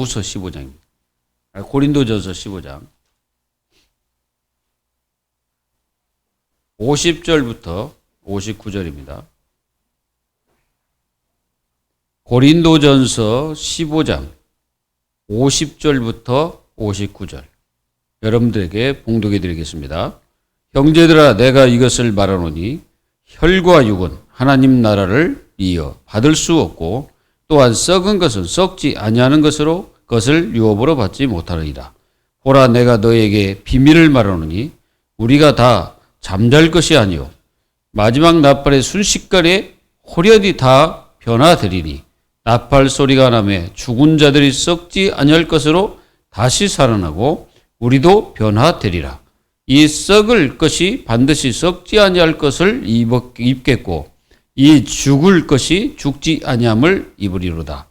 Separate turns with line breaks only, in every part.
후서 15장입니다. 고린도전서 15장 50절부터 59절입니다. 고린도전서 15장 50절부터 59절 여러분들에게 봉독해 드리겠습니다. 형제들아 내가 이것을 말하노니 혈과 육은 하나님 나라를 이어 받을 수 없고 또한 썩은 것은 썩지 아니하는 것을 유업으로 받지 못하느니라. 보라 내가 너에게 비밀을 말하노니 우리가 다 잠잘 것이 아니요 마지막 나팔의 순식간에 호련히 다 변화되리니 나팔 소리가 나매 죽은 자들이 썩지 아니할 것으로 다시 살아나고 우리도 변화되리라. 이 썩을 것이 반드시 썩지 아니할 것을 입겠고 이 죽을 것이 죽지 아니함을 입으리로다.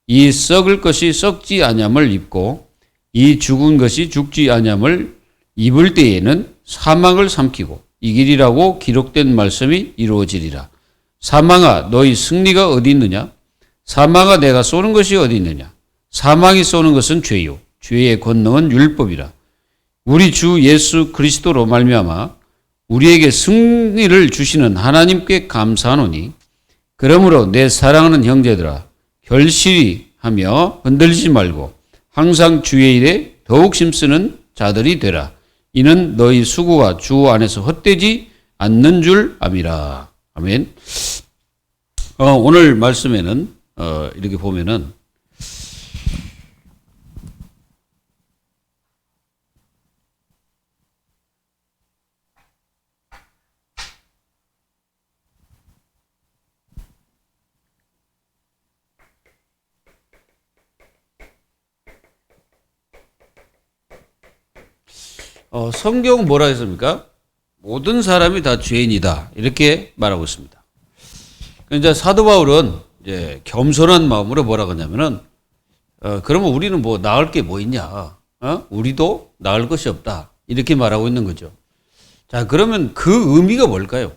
이 썩을 것이 썩지 아니함을 입고 이 죽은 것이 죽지 아니함을 입을 때에는 사망을 삼키고 이기리라고 기록된 말씀이 이루어지리라. 사망아 너희 승리가 어디 있느냐? 사망아 내가 쏘는 것이 어디 있느냐? 사망이 쏘는 것은 죄요 죄의 권능은 율법이라. 우리 주 예수 그리스도로 말미암아 우리에게 승리를 주시는 하나님께 감사하노니 그러므로 내 사랑하는 형제들아 결실히 하며 흔들리지 말고 항상 주의 일에 더욱 힘쓰는 자들이 되라. 이는 너희 수고가 주 안에서 헛되지 않는 줄 암이라. 아멘. 오늘 말씀에는 이렇게 보면은 성경은 뭐라 했습니까? 모든 사람이 다 죄인이다. 이렇게 말하고 있습니다. 이제 사도 바울은 이제 겸손한 마음으로 뭐라고 하냐면은, 그러면 우리는 뭐 나을 게 뭐 있냐? 우리도 나을 것이 없다. 이렇게 말하고 있는 거죠. 자, 그러면 그 의미가 뭘까요?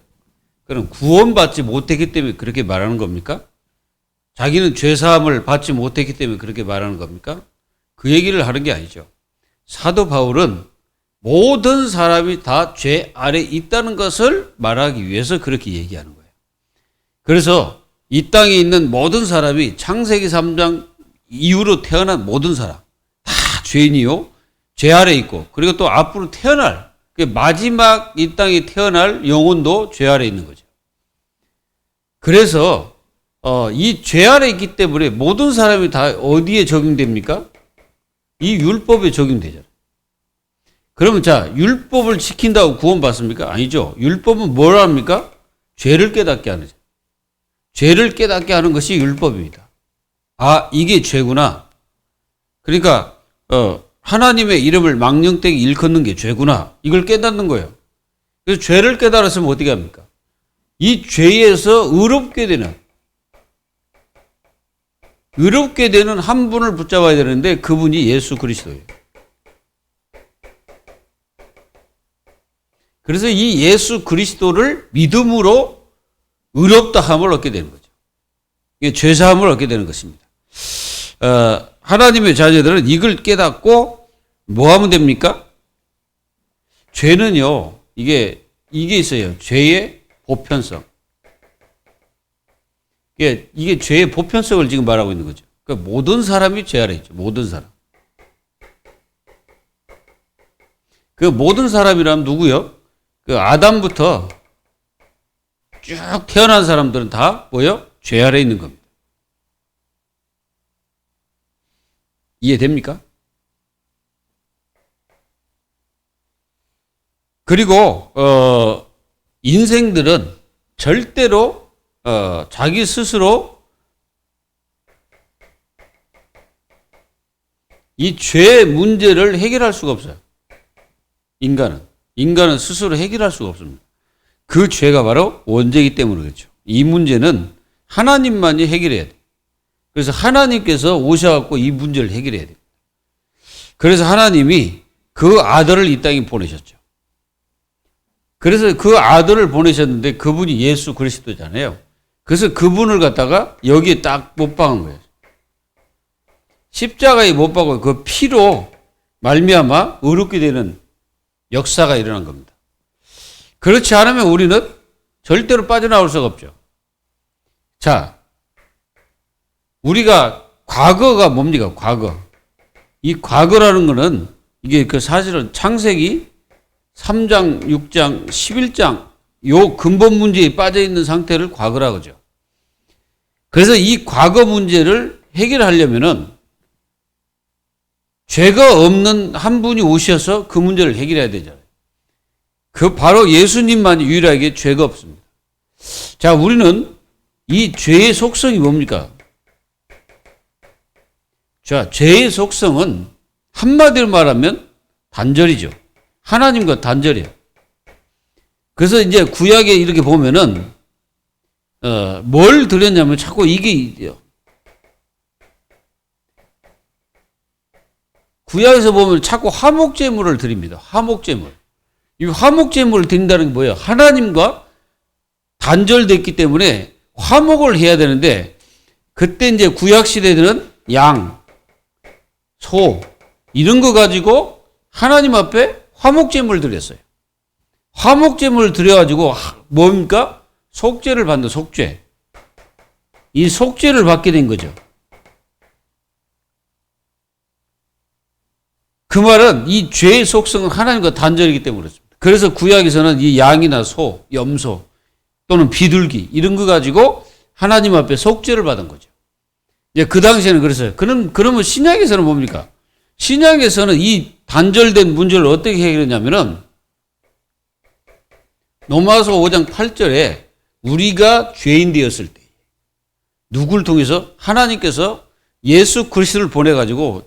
그럼 구원받지 못했기 때문에 그렇게 말하는 겁니까? 자기는 죄사함을 받지 못했기 때문에 그렇게 말하는 겁니까? 그 얘기를 하는 게 아니죠. 사도 바울은 모든 사람이 다 죄 아래 있다는 것을 말하기 위해서 그렇게 얘기하는 거예요. 그래서 이 땅에 있는 모든 사람이 창세기 3장 이후로 태어난 모든 사람 다 죄인이요. 죄 아래 있고 그리고 또 앞으로 태어날 마지막 이 땅에 태어날 영혼도 죄 아래 있는 거죠. 그래서 이 죄 아래 있기 때문에 모든 사람이 다 어디에 적용됩니까? 이 율법에 적용되잖아요. 그러면 자, 율법을 지킨다고 구원받습니까? 아니죠. 율법은 뭘 합니까? 죄를 깨닫게 하는 거죠. 죄를 깨닫게 하는 것이 율법입니다. 아, 이게 죄구나. 그러니까 하나님의 이름을 망령되게 일컫는 게 죄구나. 이걸 깨닫는 거예요. 그래서 죄를 깨달았으면 어떻게 합니까? 이 죄에서 의롭게 되는 한 분을 붙잡아야 되는데 그분이 예수 그리스도예요. 그래서 이 예수 그리스도를 믿음으로 의롭다함을 얻게 되는 거죠. 이게 죄사함을 얻게 되는 것입니다. 하나님의 자녀들은 이걸 깨닫고 뭐 하면 됩니까? 죄는요, 이게 있어요. 죄의 보편성. 이게 죄의 보편성을 지금 말하고 있는 거죠. 그러니까 모든 사람이 죄 아래 있죠. 모든 사람. 그 모든 사람이라면 누구요? 그 아담부터 쭉 태어난 사람들은 다 뭐요? 죄 아래 있는 겁니다. 이해됩니까? 그리고 인생들은 절대로 자기 스스로 이 죄의 문제를 해결할 수가 없어요. 인간은 스스로 해결할 수가 없습니다. 그 죄가 바로 원죄이기 때문에 그렇죠. 이 문제는 하나님만이 해결해야 돼요. 그래서 하나님께서 오셔갖고 이 문제를 해결해야 돼요. 그래서 하나님이 그 아들을 이 땅에 보내셨죠. 그래서 그 아들을 보내셨는데 그분이 예수 그리스도잖아요. 그래서 그분을 갖다가 여기에 딱 못 박은 거예요. 십자가에 못 박고 그 피로 말미암아 의롭게 되는 역사가 일어난 겁니다. 그렇지 않으면 우리는 절대로 빠져나올 수가 없죠. 자, 우리가 과거가 뭡니까? 과거. 이 과거라는 거는 이게 그 사실은 창세기 3장, 6장, 11장 요 근본 문제에 빠져 있는 상태를 과거라고 하죠. 그래서 이 과거 문제를 해결하려면은 죄가 없는 한 분이 오셔서 그 문제를 해결해야 되잖아요. 그 바로 예수님만이 유일하게 죄가 없습니다. 자, 우리는 이 죄의 속성이 뭡니까? 자, 죄의 속성은 한마디로 말하면 단절이죠. 하나님과 단절이에요. 그래서 이제 구약에 이렇게 보면은 뭘 드렸냐면 자꾸 이게 있대요. 구약에서 보면 자꾸 화목제물을 드립니다. 화목제물. 이 화목제물을 드린다는 게 뭐예요? 하나님과 단절됐기 때문에 화목을 해야 되는데 그때 이제 구약 시대들은 양, 소 이런 거 가지고 하나님 앞에 화목제물을 드렸어요. 화목제물을 드려가지고 뭡니까? 속죄를 받는 속죄. 이 속죄를 받게 된 거죠. 그 말은 이 죄의 속성은 하나님과 단절이기 때문에 그렇습니다. 그래서 구약에서는 이 양이나 소, 염소 또는 비둘기 이런 거 가지고 하나님 앞에 속죄를 받은 거죠. 이제 그 당시에는 그랬어요. 그러면 신약에서는 뭡니까? 신약에서는 이 단절된 문제를 어떻게 해결했냐면은 로마서 5장 8절에 우리가 죄인 되었을 때 누구를 통해서 하나님께서 예수 그리스도를 보내가지고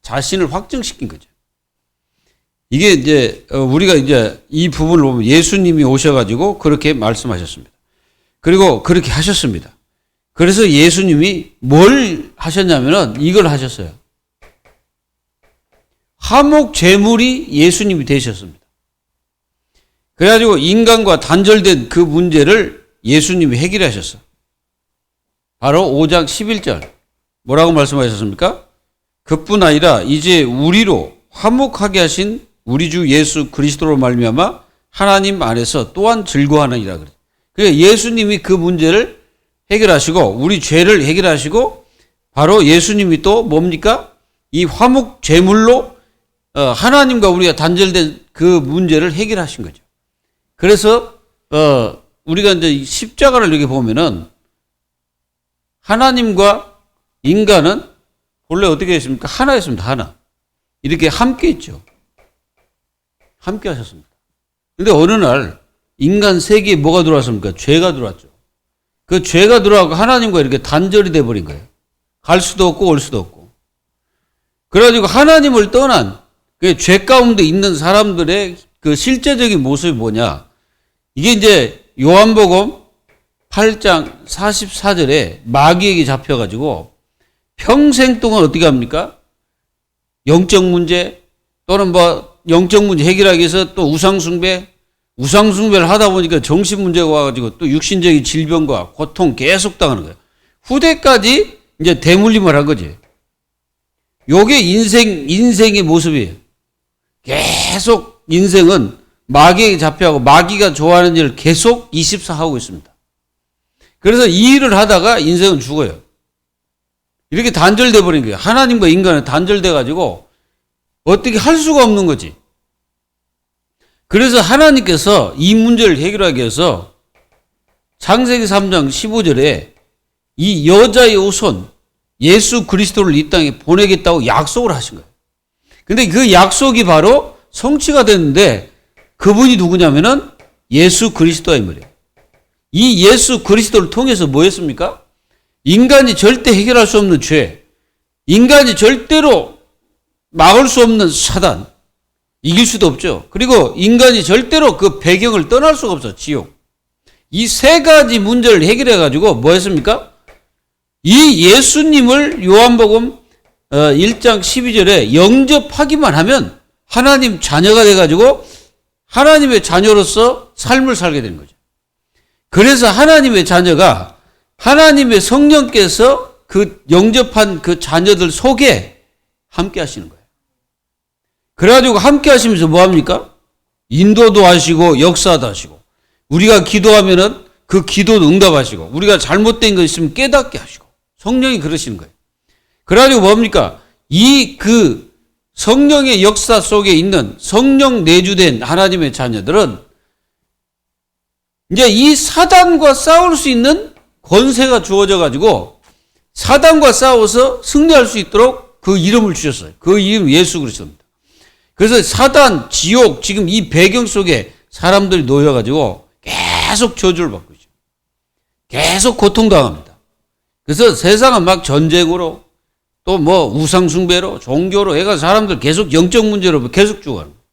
자신을 확증시킨 거죠. 이게 이제 우리가 이제 이 부분을 보면 예수님이 오셔가지고 그렇게 말씀하셨습니다. 그리고 그렇게 하셨습니다. 그래서 예수님이 뭘 하셨냐면은 이걸 하셨어요. 화목 제물이 예수님이 되셨습니다. 그래가지고 인간과 단절된 그 문제를 예수님이 해결하셨어요. 바로 5장 11절 뭐라고 말씀하셨습니까? 그뿐 아니라 이제 우리로 화목하게 하신 우리 주 예수 그리스도로 말미암아 하나님 안에서 또한 즐거워하느니라 그래요. 그러니까 예수님이 그 문제를 해결하시고 우리 죄를 해결하시고 바로 예수님이 또 뭡니까? 이 화목 제물로 하나님과 우리가 단절된 그 문제를 해결하신 거죠. 그래서 우리가 이제 십자가를 이렇게 보면은 하나님과 인간은 원래 어떻게 했습니까? 하나였습니다. 하나. 이렇게 함께 있죠. 함께 하셨습니다. 근데 어느 날 인간 세계에 뭐가 들어왔습니까? 죄가 들어왔죠. 그 죄가 들어와서 하나님과 이렇게 단절이 돼버린 거예요. 갈 수도 없고 올 수도 없고. 그래가지고 하나님을 떠난 그 죄 가운데 있는 사람들의 그 실제적인 모습이 뭐냐. 이게 이제 요한복음 8장 44절에 마귀에게 잡혀가지고 평생 동안 어떻게 합니까? 영적 문제 또는 뭐 영적 문제 해결하기 위해서 또 우상숭배를 하다 보니까 정신 문제가 와가지고 또 육신적인 질병과 고통 계속 당하는 거예요. 후대까지 이제 대물림을 한 거지. 요게 인생의 모습이에요. 계속 인생은 마귀에게 잡혀가고 마귀가 좋아하는 일을 계속 24 하고 있습니다. 그래서 이 일을 하다가 인생은 죽어요. 이렇게 단절돼 버린 거예요. 하나님과 인간은 단절돼 가지고 어떻게 할 수가 없는 거지. 그래서 하나님께서 이 문제를 해결하기 위해서 창세기 3장 15절에 이 여자의 후손 예수 그리스도를 이 땅에 보내겠다고 약속을 하신 거예요. 근데 그 약속이 바로 성취가 됐는데 그분이 누구냐면은 예수 그리스도의 말이에요. 이 예수 그리스도를 통해서 뭐 했습니까? 인간이 절대 해결할 수 없는 죄, 인간이 절대로 막을 수 없는 사단, 이길 수도 없죠. 그리고 인간이 절대로 그 배경을 떠날 수가 없어, 지옥. 이 세 가지 문제를 해결해가지고 뭐 했습니까? 이 예수님을 요한복음 1장 12절에 영접하기만 하면 하나님 자녀가 돼가지고 하나님의 자녀로서 삶을 살게 되는 거죠. 그래서 하나님의 자녀가 하나님의 성령께서 그 영접한 그 자녀들 속에 함께 하시는 거예요. 그래가지고 함께 하시면서 뭐 합니까? 인도도 하시고 역사도 하시고, 우리가 기도하면은 그 기도도 응답하시고, 우리가 잘못된 거 있으면 깨닫게 하시고, 성령이 그러시는 거예요. 그래가지고 뭡니까? 이 그 성령의 역사 속에 있는 성령 내주된 하나님의 자녀들은 이제 이 사단과 싸울 수 있는 권세가 주어져 가지고 사단과 싸워서 승리할 수 있도록 그 이름을 주셨어요. 그 이름 예수 그리스도입니다. 그래서 사단, 지옥, 지금 이 배경 속에 사람들이 놓여가지고 계속 저주를 받고 있죠. 계속 고통당합니다. 그래서 세상은 막 전쟁으로 또 뭐 우상숭배로 종교로 애가 사람들 계속 영적 문제로 계속 죽어가는 거예요.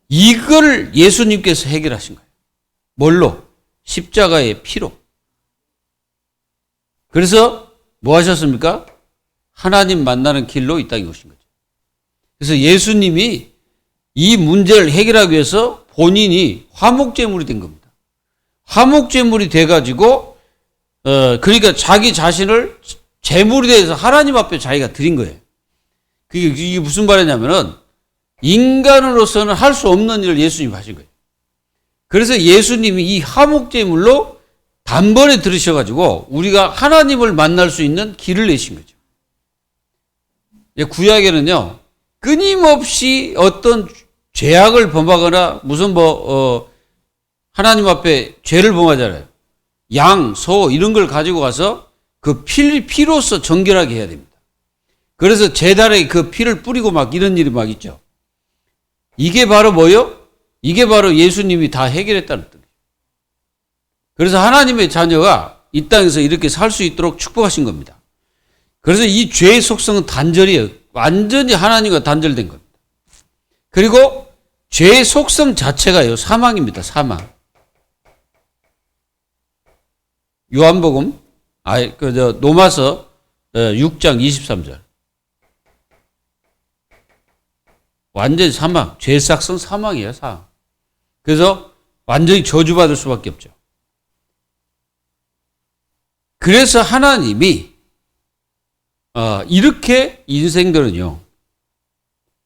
이걸 예수님께서 해결하신 거예요. 뭘로? 십자가의 피로. 그래서 뭐 하셨습니까? 하나님 만나는 길로 이 땅에 오신 거죠. 그래서 예수님이 이 문제를 해결하기 위해서 본인이 화목제물이 된 겁니다. 화목제물이 돼가지고 그러니까 자기 자신을 제물이 돼서 하나님 앞에 자기가 드린 거예요. 이게 무슨 말이냐면은 인간으로서는 할 수 없는 일을 예수님이 하신 거예요. 그래서 예수님이 이 화목제물로 단번에 들으셔가지고 우리가 하나님을 만날 수 있는 길을 내신 거죠. 구약에는요, 끊임없이 어떤 죄악을 범하거나 무슨 하나님 앞에 죄를 범하잖아요. 양, 소 이런 걸 가지고 가서 그 피로서 정결하게 해야 됩니다. 그래서 제단에 그 피를 뿌리고 막 이런 일이 막 있죠. 이게 바로 뭐요? 이게 바로 예수님이 다 해결했다는 뜻이에요. 그래서 하나님의 자녀가 이 땅에서 이렇게 살 수 있도록 축복하신 겁니다. 그래서 이 죄의 속성은 단절이에요. 완전히 하나님과 단절된 겁니다. 그리고 죄의 속성 자체가요, 사망입니다. 사망. 요한복음, 로마서 6장 23절. 완전히 사망. 죄의 삭성 사망이에요, 사망. 그래서 완전히 저주받을 수밖에 없죠. 그래서 하나님이 이렇게 인생들은요,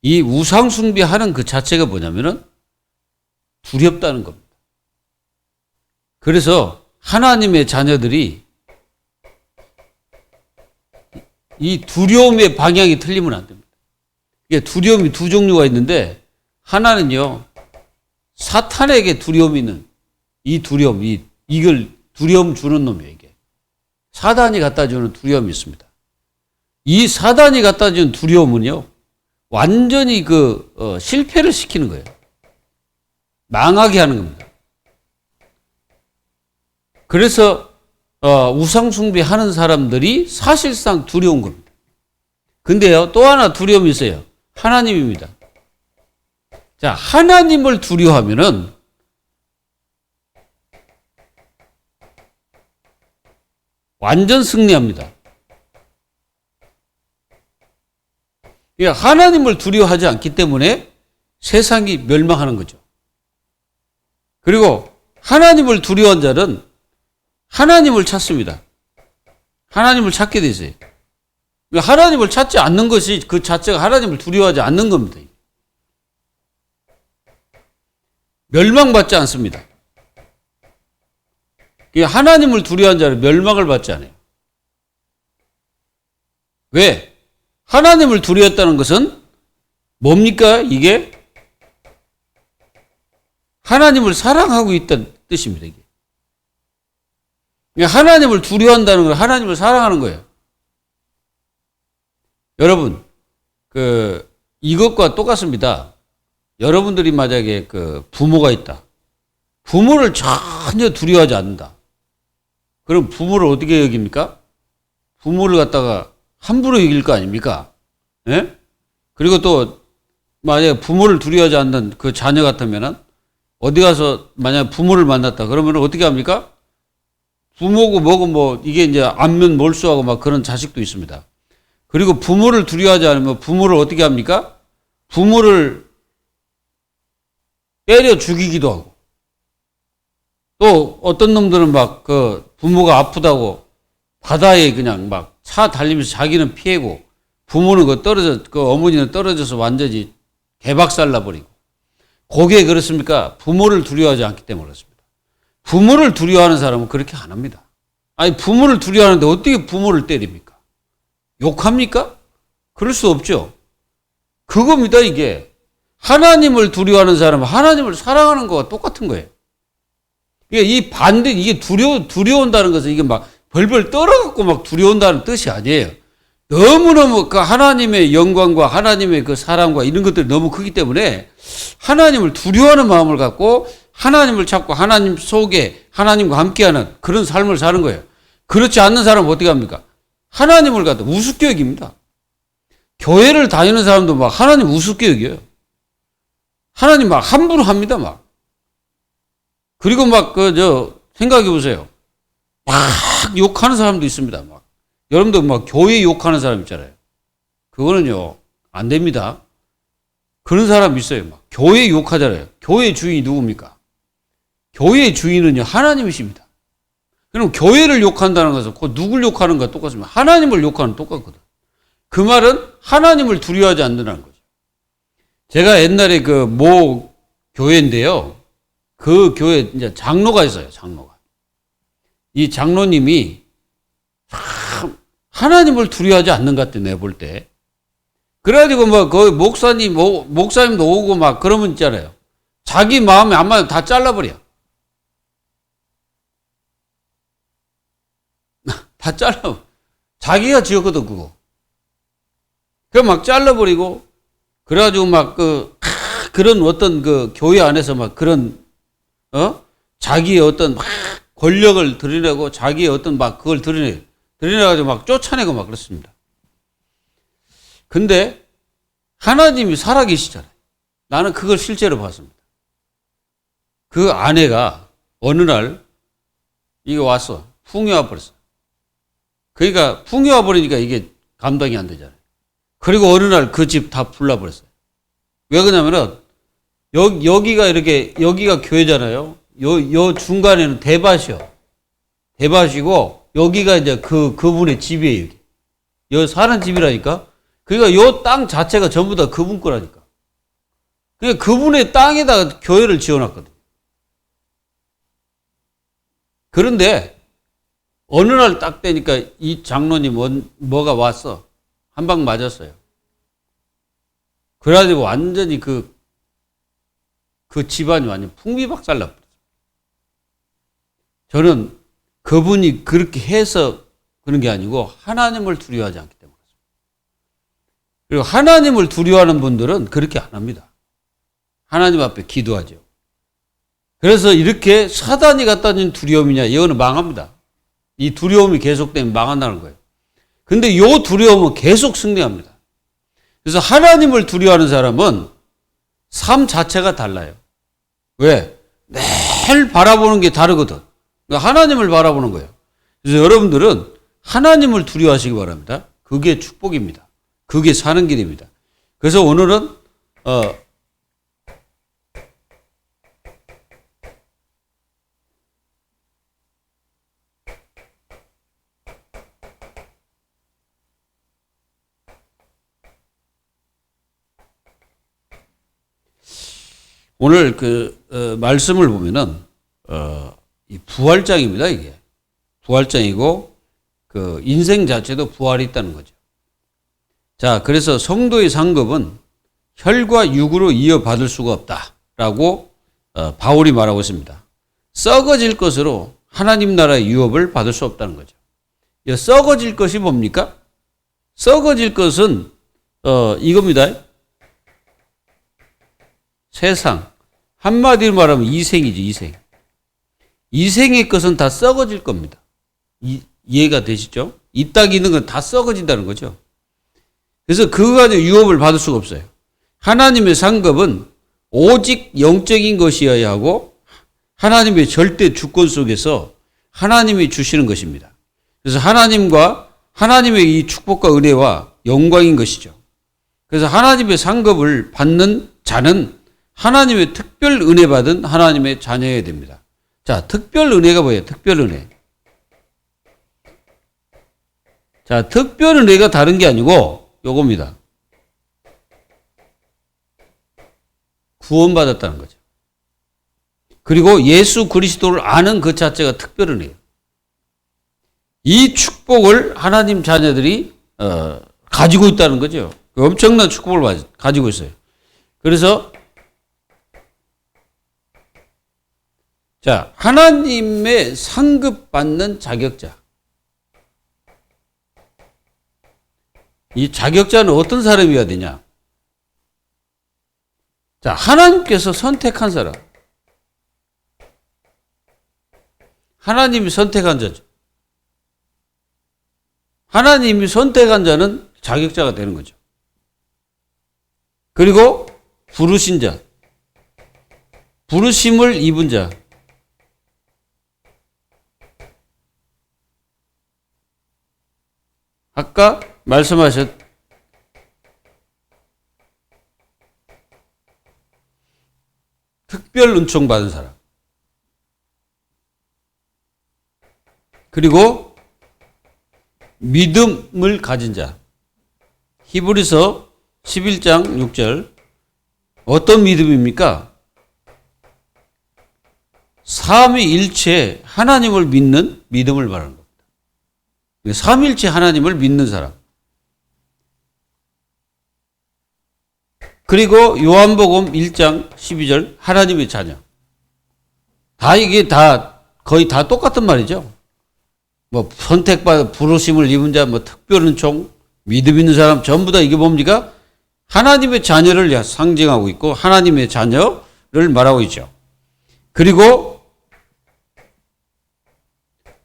이 우상 숭배하는 그 자체가 뭐냐면은 두렵다는 겁니다. 그래서 하나님의 자녀들이 이 두려움의 방향이 틀리면 안 됩니다. 이게 두려움이 두 종류가 있는데, 하나는요, 사탄에게 두려움이 있는 이 두려움, 이걸 두려움 주는 놈이에요, 이게. 사단이 갖다 주는 두려움이 있습니다. 이 사단이 갖다 주는 두려움은요, 완전히 실패를 시키는 거예요. 망하게 하는 겁니다. 그래서 우상숭배 하는 사람들이 사실상 두려운 겁니다. 근데요, 또 하나 두려움이 있어요. 하나님입니다. 자, 하나님을 두려워하면은 완전 승리합니다. 그러니까 하나님을 두려워하지 않기 때문에 세상이 멸망하는 거죠. 그리고 하나님을 두려워한 자는 하나님을 찾습니다. 하나님을 찾게 되세요. 하나님을 찾지 않는 것이 그 자체가 하나님을 두려워하지 않는 겁니다. 멸망받지 않습니다. 하나님을 두려워한 자는 멸망을 받지 않아요. 왜? 하나님을 두려웠다는 것은 뭡니까? 이게 하나님을 사랑하고 있다는 뜻입니다. 이게 하나님을 두려워한다는 건 하나님을 사랑하는 거예요. 여러분, 이것과 똑같습니다. 여러분들이 만약에 부모가 있다. 부모를 전혀 두려워하지 않는다. 그럼 부모를 어떻게 여깁니까? 부모를 갖다가 함부로 여길 거 아닙니까? 예? 그리고 또 만약에 부모를 두려워하지 않는 그 자녀 같으면은 어디 가서 만약 부모를 만났다. 그러면 어떻게 합니까? 부모고 뭐고 이게 이제 안면 몰수하고 막 그런 자식도 있습니다. 그리고 부모를 두려워하지 않으면 부모를 어떻게 합니까? 부모를 때려 죽이기도 하고, 또 어떤 놈들은 막 부모가 아프다고 바다에 그냥 막 차 달리면서 자기는 피해고 부모는 그 어머니는 떨어져서 완전히 개박살 나버리고. 그게 그렇습니까? 부모를 두려워하지 않기 때문에 그렇습니다. 부모를 두려워하는 사람은 그렇게 안 합니다. 아니, 부모를 두려워하는데 어떻게 부모를 때립니까? 욕합니까? 그럴 수 없죠. 그겁니다, 이게. 하나님을 두려워하는 사람은 하나님을 사랑하는 거와 똑같은 거예요. 이게 두려운다는 것은 이게 막 벌벌 떨어갖고 막 두려운다는 뜻이 아니에요. 너무너무 그 하나님의 영광과 하나님의 그 사랑과 이런 것들이 너무 크기 때문에 하나님을 두려워하는 마음을 갖고 하나님을 찾고 하나님 속에 하나님과 함께하는 그런 삶을 사는 거예요. 그렇지 않는 사람은 어떻게 합니까? 하나님을 갖다 우습게 여깁니다. 교회를 다니는 사람도 막 하나님 우습게 여겨요. 하나님 막 함부로 합니다, 막. 그리고 막 생각해 보세요. 막 욕하는 사람도 있습니다, 막. 여러분들 막 교회 욕하는 사람 있잖아요. 그거는요, 안 됩니다. 그런 사람 있어요, 막. 교회 욕하잖아요. 교회 주인이 누굽니까? 교회의 주인은요, 하나님이십니다. 그럼 교회를 욕한다는 것은 그 누굴 욕하는 거 똑같습니다. 하나님을 욕하는 똑같거든. 그 말은 하나님을 두려워하지 않는다는 거죠. 제가 옛날에 모 교회인데요. 그 교회 이제 장로가 있어요, 장로가. 이 장로님이 참 하나님을 두려워하지 않는 것 같아, 내가 볼 때. 그래가지고 그 목사님도 오고 막 그러면 있잖아요. 자기 마음에 안 맞으면 다 잘라버려. 다 잘라. 자기가 지었거든, 그거. 그래 막 잘라버리고, 그래가지고 막 그런 어떤 교회 안에서 막 그런, 자기의 어떤 막 권력을 드러내고 자기의 어떤 막 그걸 드러내가지고 막 쫓아내고 막 그렇습니다. 근데 하나님이 살아계시잖아요. 나는 그걸 실제로 봤습니다. 그 아내가 어느 날 이게 왔어. 풍이 와버렸어. 그러니까 풍이 와버리니까 이게 감당이 안 되잖아요. 그리고 어느 날 그 집 다 불나버렸어요. 왜 그러냐면은 여기가 교회잖아요. 요 중간에는 대밭이요. 대밭이고 여기가 이제 그분의 집이에요. 여기 사는 집이라니까. 그러니까 요 땅 자체가 전부 다 그분 거라니까. 그러니까 그분의 땅에다가 교회를 지어놨거든. 그런데 어느 날 딱 되니까 이 장로님 뭐가 왔어. 한 방 맞았어요. 그래가지고 완전히 그 집안이 완전 풍비박살 났어요. 저는 그분이 그렇게 해서 그런 게 아니고 하나님을 두려워하지 않기 때문에 그렇습니다. 그리고 하나님을 두려워하는 분들은 그렇게 안 합니다. 하나님 앞에 기도하죠. 그래서 이렇게 사단이 갖다 준 두려움이냐, 이거는 망합니다. 이 두려움이 계속되면 망한다는 거예요. 근데 이 두려움은 계속 승리합니다. 그래서 하나님을 두려워하는 사람은 삶 자체가 달라요. 왜? 매일 바라보는 게 다르거든. 그러니까 하나님을 바라보는 거예요. 그래서 여러분들은 하나님을 두려워하시기 바랍니다. 그게 축복입니다. 그게 사는 길입니다. 그래서 오늘은 오늘 말씀을 보면은 이 부활장입니다, 이게. 부활장이고 인생 자체도 부활이 있다는 거죠. 자, 그래서 성도의 상급은 혈과 육으로 이어받을 수가 없다라고 바울이 말하고 있습니다. 썩어질 것으로 하나님 나라의 유업을 받을 수 없다는 거죠. 이 썩어질 것이 뭡니까? 썩어질 것은 이겁니다. 세상. 한마디로 말하면 이생이죠, 이생. 이생의 것은 다 썩어질 겁니다. 이해가 되시죠? 이 땅에 있는 건 다 썩어진다는 거죠. 그래서 그거 가지고 유업을 받을 수가 없어요. 하나님의 상급은 오직 영적인 것이어야 하고 하나님의 절대 주권 속에서 하나님이 주시는 것입니다. 그래서 하나님과 하나님의 이 축복과 은혜와 영광인 것이죠. 그래서 하나님의 상급을 받는 자는 하나님의 특별 은혜 받은 하나님의 자녀여야 됩니다. 자, 특별 은혜가 뭐예요? 특별 은혜. 자, 특별한 의가 다른 게 아니고 요겁니다. 구원받았다는 거죠. 그리고 예수 그리스도를 아는 그 자체가 특별한 의예요. 이 축복을 하나님 자녀들이 가지고 있다는 거죠. 엄청난 축복을 가지고 있어요. 그래서 자, 하나님의 상급받는 자격자. 이 자격자는 어떤 사람이어야 되냐? 자, 하나님께서 선택한 사람. 하나님이 선택한 자죠. 하나님이 선택한 자는 자격자가 되는 거죠. 그리고 부르신 자. 부르심을 입은 자. 아까 말씀하셨 특별 은총 받은 사람. 그리고 믿음을 가진 자. 히브리서 11장 6절. 어떤 믿음입니까? 삼위일체 하나님을 믿는 믿음을 말하는 겁니다. 삼위일체 하나님을 믿는 사람. 그리고 요한복음 1장 12절 하나님의 자녀. 이게 거의 다 똑같은 말이죠. 뭐 선택받아 부르심을 입은 자, 뭐 특별한 종, 믿음 있는 사람 전부 다 이게 뭡니까? 하나님의 자녀를 상징하고 있고 하나님의 자녀를 말하고 있죠. 그리고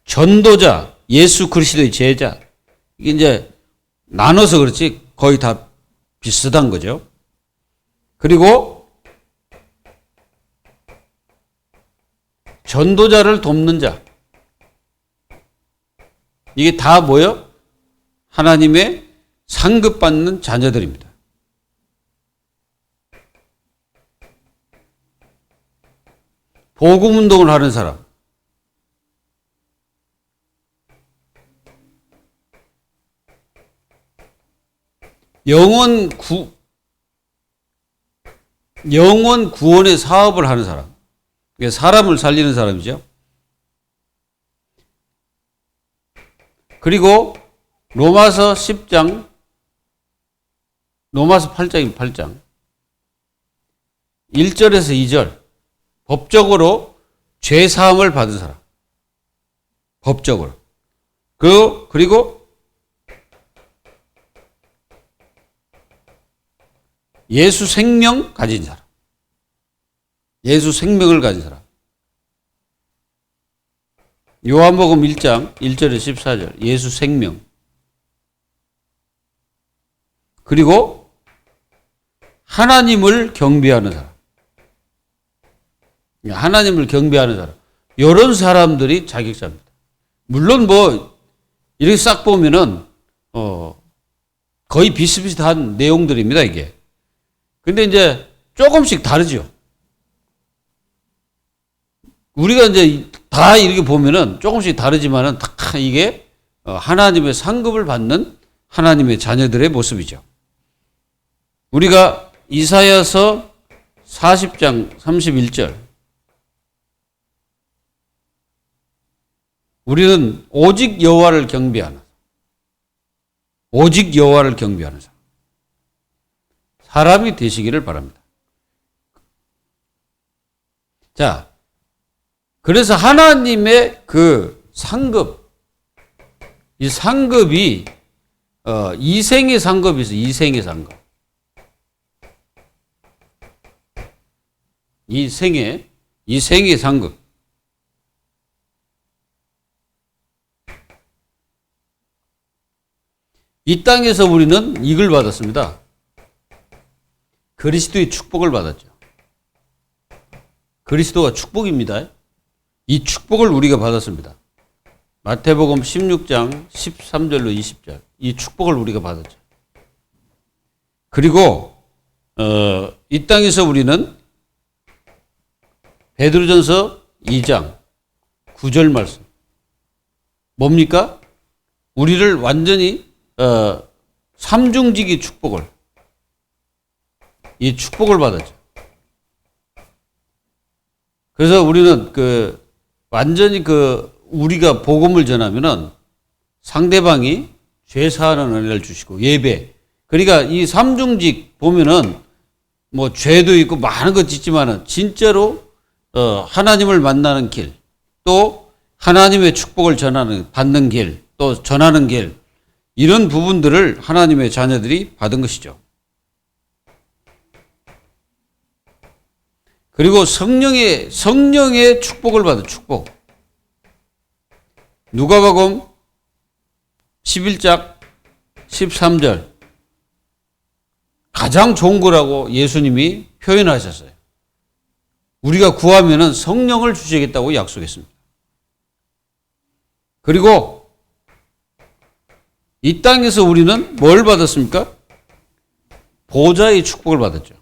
전도자, 예수 그리스도의 제자. 이게 이제 나눠서 그렇지 거의 다 비슷한 거죠. 그리고 전도자를 돕는 자. 이게 다 뭐예요? 하나님의 상급받는 자녀들입니다. 복음운동을 하는 사람. 영혼 구원의 사업을 하는 사람. 사람을 살리는 사람이죠. 그리고 로마서 8장 8장 1절에서 2절 법적으로 죄사함을 받은 사람. 법적으로. 그리고 예수 생명 가진 사람. 예수 생명을 가진 사람. 요한복음 1장 1절에서 14절 예수 생명. 그리고 하나님을 경배하는 사람. 하나님을 경배하는 사람. 이런 사람들이 자격자입니다. 물론 뭐 이렇게 싹 보면은 거의 비슷비슷한 내용들입니다, 이게. 근데 이제 조금씩 다르죠. 우리가 이제 다 이렇게 보면은 조금씩 다르지만은 다 이게 하나님의 상급을 받는 하나님의 자녀들의 모습이죠. 우리가 이사야서 40장 31절. 우리는 오직 여호와를 경배하는 사람. 사람이 되시기를 바랍니다. 자, 그래서 하나님의 그 상급, 이 상급이 이생의 상급이 있어요. 이생의 상급. 이생의 상급. 이 땅에서 우리는 이걸 받았습니다. 그리스도의 축복을 받았죠. 그리스도가 축복입니다. 이 축복을 우리가 받았습니다. 마태복음 16장 13절로 20절. 이 축복을 우리가 받았죠. 그리고 이 땅에서 우리는 베드로전서 2장 9절 말씀. 뭡니까? 우리를 완전히 삼중직의 축복을, 이 축복을 받았죠. 그래서 우리는 완전히 우리가 복음을 전하면은 상대방이 죄 사하는 은혜를 주시고 예배. 그러니까 이 삼중직 보면은 뭐 죄도 있고 많은 것 있지만은 진짜로 하나님을 만나는 길, 또 하나님의 축복을 받는 길, 또 전하는 길, 이런 부분들을 하나님의 자녀들이 받은 것이죠. 그리고 성령의 축복을 받은 축복. 누가복음 11장 13절. 가장 좋은 거라고 예수님이 표현하셨어요. 우리가 구하면은 성령을 주시겠다고 약속했습니다. 그리고 이 땅에서 우리는 뭘 받았습니까? 보좌의 축복을 받았죠.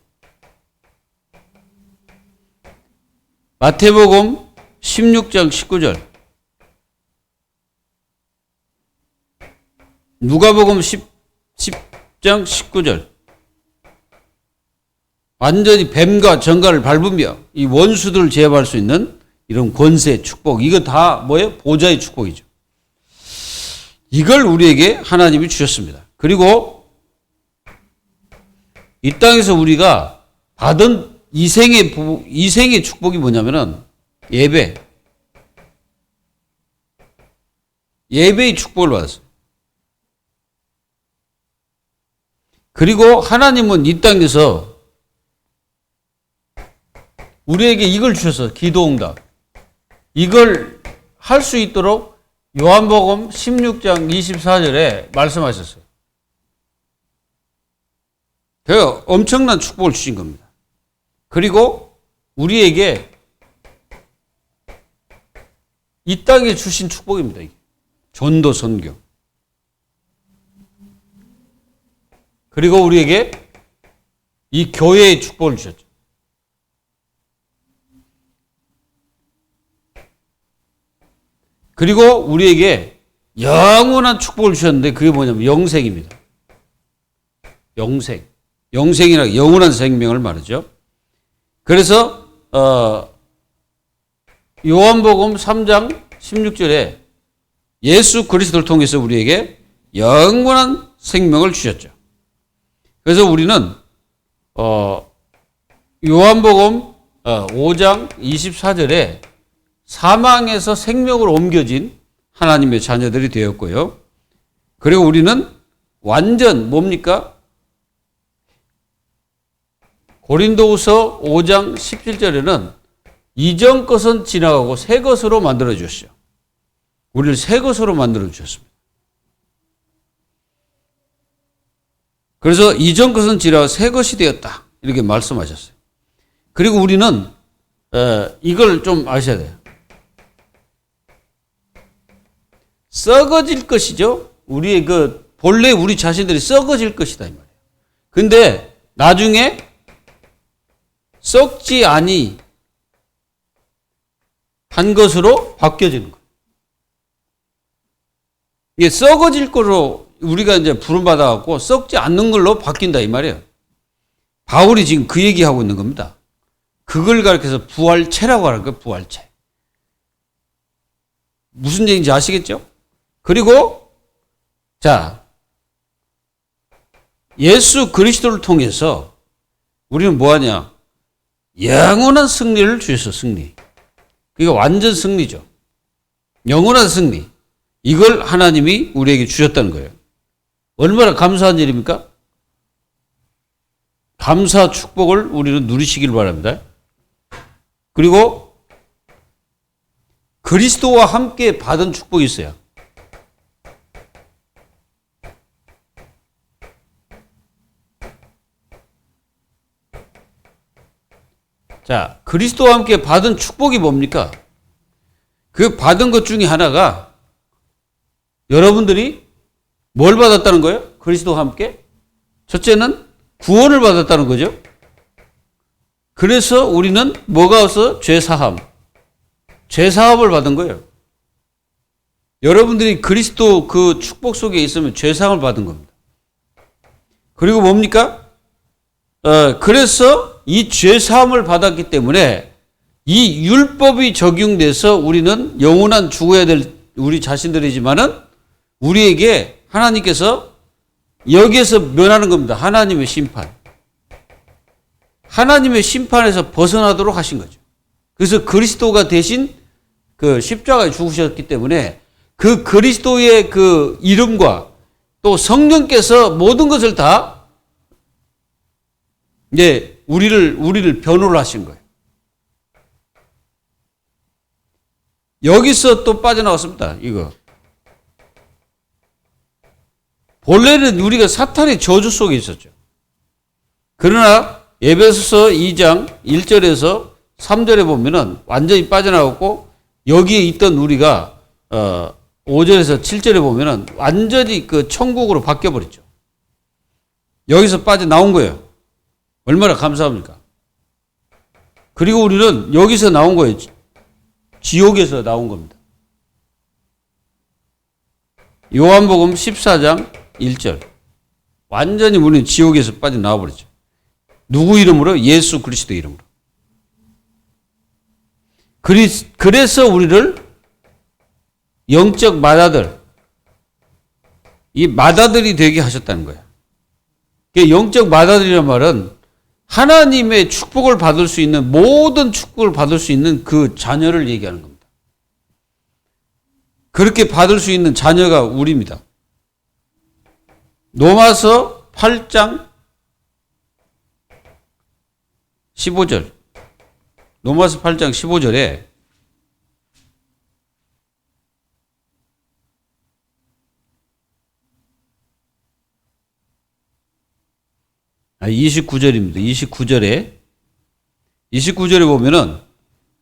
마태복음 16장 19절, 누가복음 10장 19절, 완전히 뱀과 정갈을 밟으며 이 원수들을 제압할 수 있는 이런 권세, 축복, 이거 다 뭐예요? 보좌의 축복이죠. 이걸 우리에게 하나님이 주셨습니다. 그리고 이 땅에서 우리가 받은 이생의 축복이 뭐냐면은 예배의 축복을 받았어요. 그리고 하나님은 이 땅에서 우리에게 이걸 주셔서 기도응답, 이걸 할 수 있도록 요한복음 16장 24절에 말씀하셨어요. 그 엄청난 축복을 주신 겁니다. 그리고 우리에게 이 땅에 주신 축복입니다. 이게. 전도 선교. 그리고 우리에게 이 교회의 축복을 주셨죠. 그리고 우리에게 영원한 축복을 주셨는데 그게 뭐냐면 영생입니다. 영생. 영생이라 영원한 생명을 말하죠. 그래서 요한복음 3장 16절에 예수 그리스도를 통해서 우리에게 영원한 생명을 주셨죠. 그래서 우리는 요한복음 5장 24절에 사망에서 생명으로 옮겨진 하나님의 자녀들이 되었고요. 그리고 우리는 완전 뭡니까? 고린도후서 5장 17절에는 이전 것은 지나가고 새 것으로 만들어 주셨죠. 우리를 새 것으로 만들어 주셨습니다. 그래서 이전 것은 지나가고 새 것이 되었다. 이렇게 말씀하셨어요. 그리고 우리는 이걸 좀 아셔야 돼요. 썩어질 것이죠. 우리의 본래 우리 자신들이 썩어질 것이다 이 말이에요. 근데 나중에 썩지 아니 한 것으로 바뀌어지는 거예요. 이게 썩어질 거로 우리가 이제 부름받아갖고 썩지 않는 걸로 바뀐다 이 말이에요. 바울이 지금 그 얘기하고 있는 겁니다. 그걸 가르쳐서 부활체라고 하는 거예요. 부활체. 무슨 얘기인지 아시겠죠? 그리고 자, 예수 그리스도를 통해서 우리는 뭐하냐? 영원한 승리를 주셔서 승리. 그게 완전 승리죠. 영원한 승리. 이걸 하나님이 우리에게 주셨다는 거예요. 얼마나 감사한 일입니까? 감사 축복을 우리는 누리시길 바랍니다. 그리고 그리스도와 함께 받은 축복이 있어요. 자, 그리스도와 함께 받은 축복이 뭡니까? 그 받은 것 중에 하나가 여러분들이 뭘 받았다는 거예요? 그리스도와 함께? 첫째는 구원을 받았다는 거죠. 그래서 우리는 뭐가 와서 죄사함. 죄사함을 받은 거예요. 여러분들이 그리스도 그 축복 속에 있으면 죄사함을 받은 겁니다. 그리고 뭡니까? 그래서 이 죄사함을 받았기 때문에 이 율법이 적용돼서 우리는 영원한 죽어야 될 우리 자신들이지만은 우리에게 하나님께서 여기에서 면하는 겁니다. 하나님의 심판. 하나님의 심판에서 벗어나도록 하신 거죠. 그래서 그리스도가 대신 그 십자가에 죽으셨기 때문에 그 그리스도의 그 이름과 또 성령께서 모든 것을 다 이제 우리를 변호를 하신 거예요. 여기서 또 빠져나왔습니다. 이거. 본래는 우리가 사탄의 저주 속에 있었죠. 그러나 에베소서 2장 1절에서 3절에 보면은 완전히 빠져나왔고 여기에 있던 우리가 5절에서 7절에 보면은 완전히 그 천국으로 바뀌어버렸죠. 여기서 빠져나온 거예요. 얼마나 감사합니까? 그리고 우리는 여기서 나온 거예요. 지옥에서 나온 겁니다. 요한복음 14장 1절. 완전히 우리는 지옥에서 빠져나와 버렸죠. 누구 이름으로? 예수 그리스도 이름으로. 그래서 우리를 영적 맏아들, 이 맏아들이 되게 하셨다는 거예요. 영적 맏아들이란 말은 하나님의 축복을 받을 수 있는, 모든 축복을 받을 수 있는 그 자녀를 얘기하는 겁니다. 그렇게 받을 수 있는 자녀가 우리입니다. 로마서 8장 15절. 로마서 8장 15절에 아, 29절입니다. 29절에 보면은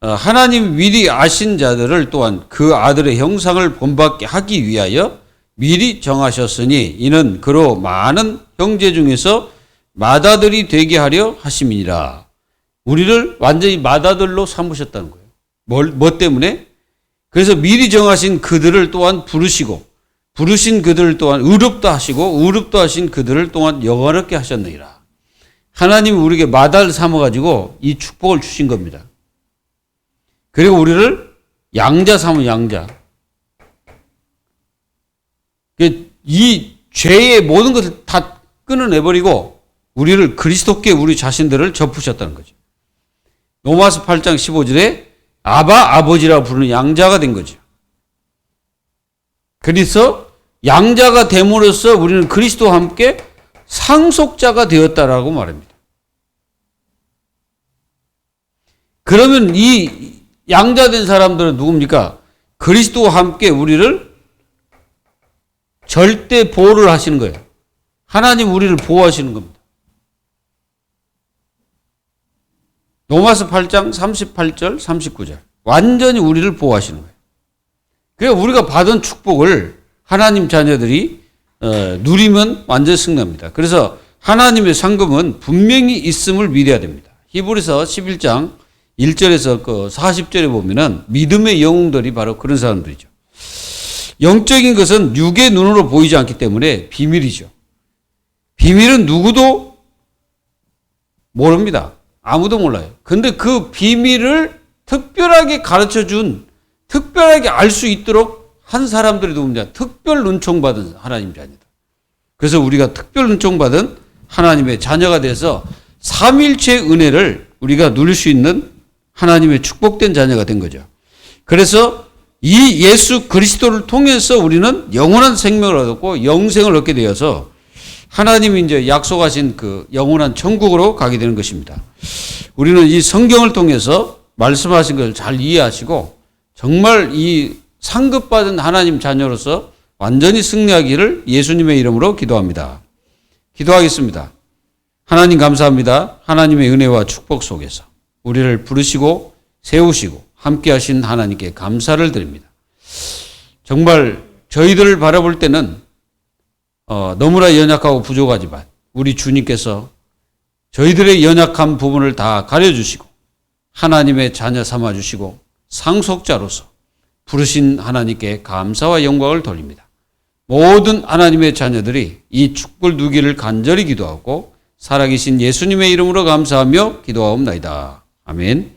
하나님 미리 아신 자들을 또한 그 아들의 형상을 본받게 하기 위하여 미리 정하셨으니 이는 그로 많은 형제 중에서 맏아들이 되게 하려 하심이니라. 우리를 완전히 맏아들로 삼으셨다는 거예요. 뭐 때문에? 그래서 미리 정하신 그들을 또한 부르시고 부르신 그들을 또한 의롭다 하시고 의롭다 하신 그들을 또한 영원하게 하셨느니라. 하나님이 우리에게 맏아들 삼아가지고 이 축복을 주신 겁니다. 그리고 우리를 양자 삼은 양자. 이 죄의 모든 것을 다 끊어내버리고 우리를 그리스도께 우리 자신들을 접으셨다는 거죠. 로마서 8장 15절에 아버지라고 부르는 양자가 된 거죠. 그래서 양자가 됨으로써 우리는 그리스도와 함께 상속자가 되었다라고 말합니다. 그러면 이 양자된 사람들은 누굽니까? 그리스도와 함께 우리를 절대 보호를 하시는 거예요. 하나님 우리를 보호하시는 겁니다. 로마서 8장 38절 39절 완전히 우리를 보호하시는 거예요. 그러니까 우리가 받은 축복을 하나님 자녀들이 누리면 완전히 승리합니다. 그래서 하나님의 상급은 분명히 있음을 믿어야 됩니다. 히브리서 11장 1절에서 그 40절에 보면은 믿음의 영웅들이 바로 그런 사람들이죠. 영적인 것은 육의 눈으로 보이지 않기 때문에 비밀이죠. 비밀은 누구도 모릅니다. 아무도 몰라요. 근데 그 비밀을 특별하게 가르쳐 준, 특별하게 알 수 있도록 한 사람들이 누굽니까? 특별 눈총 받은 하나님 자녀들. 그래서 우리가 특별 눈총 받은 하나님의 자녀가 돼서 삼일체 은혜를 우리가 누릴 수 있는 하나님의 축복된 자녀가 된 거죠. 그래서 이 예수 그리스도를 통해서 우리는 영원한 생명을 얻었고 영생을 얻게 되어서 하나님이 이제 약속하신 그 영원한 천국으로 가게 되는 것입니다. 우리는 이 성경을 통해서 말씀하신 것을 잘 이해하시고 정말 이 상급받은 하나님 자녀로서 완전히 승리하기를 예수님의 이름으로 기도합니다. 기도하겠습니다. 하나님 감사합니다. 하나님의 은혜와 축복 속에서 우리를 부르시고 세우시고 함께 하신 하나님께 감사를 드립니다. 정말 저희들을 바라볼 때는 너무나 연약하고 부족하지만 우리 주님께서 저희들의 연약한 부분을 다 가려주시고 하나님의 자녀 삼아주시고 상속자로서 부르신 하나님께 감사와 영광을 돌립니다. 모든 하나님의 자녀들이 이 축복을 누기를 간절히 기도하고 살아계신 예수님의 이름으로 감사하며 기도하옵나이다. 아멘.